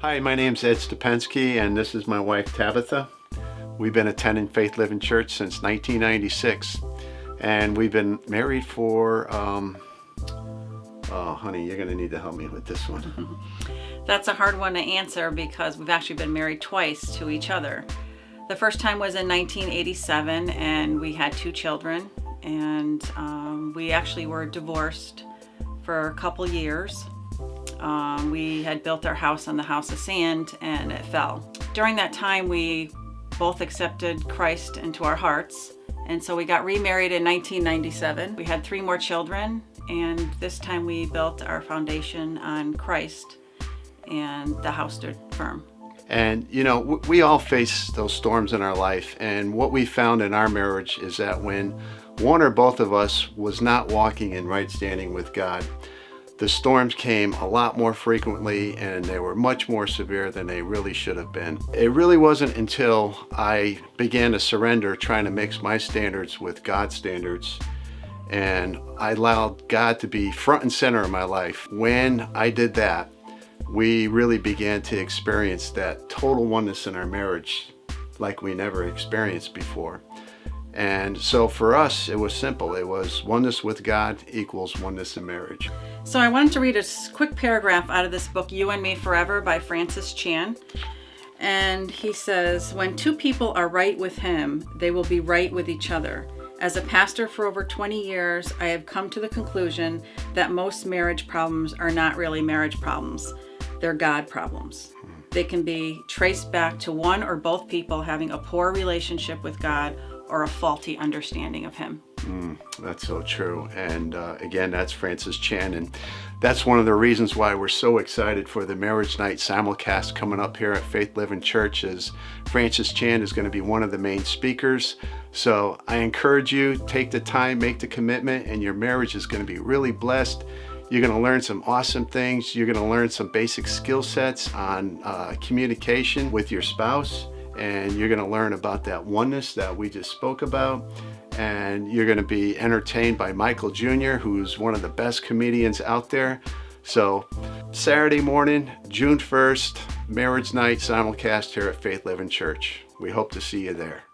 Hi, my name's Ed Stepensky, and this is my wife Tabitha. We've been attending Faith Living Church since 1996, and we've been married for, oh honey, you're gonna need to help me with this one. That's a hard one to answer because we've actually been married twice to each other. The first time was in 1987, and we had 2 children, and we actually were divorced for a couple years. We had built our house on the house of sand, and it fell. During that time, we both accepted Christ into our hearts, and so we got remarried in 1997. We had 3 more children, and this time we built our foundation on Christ, and the house stood firm. And you know, we all face those storms in our life, and what we found in our marriage is that when one or both of us was not walking in right standing with God, the storms came a lot more frequently, and they were much more severe than they really should have been. It really wasn't until I began to surrender, trying to mix my standards with God's standards, and I allowed God to be front and center in my life. When I did that, we really began to experience that total oneness in our marriage like we never experienced before. And so for us, it was simple. It was oneness with God equals oneness in marriage. So I wanted to read a quick paragraph out of this book, You and Me Forever by Francis Chan. And he says, when 2 people are right with him, they will be right with each other. As a pastor for over 20 years, I have come to the conclusion that most marriage problems are not really marriage problems. They're God problems. They can be traced back to one or both people having a poor relationship with God or a faulty understanding of him. That's so true. And again, that's Francis Chan. And that's one of the reasons why we're so excited for the Marriage Night simulcast coming up here at Faith Living Church, is Francis Chan is going to be one of the main speakers. So I encourage you, take the time, make the commitment, and your marriage is going to be really blessed. You're going to learn some awesome things. You're going to learn some basic skill sets on communication with your spouse. And you're going to learn about that oneness that we just spoke about. And you're going to be entertained by Michael Jr., who's one of the best comedians out there. So Saturday morning, June 1st, Marriage Night simulcast here at Faith Living Church. We hope to see you there.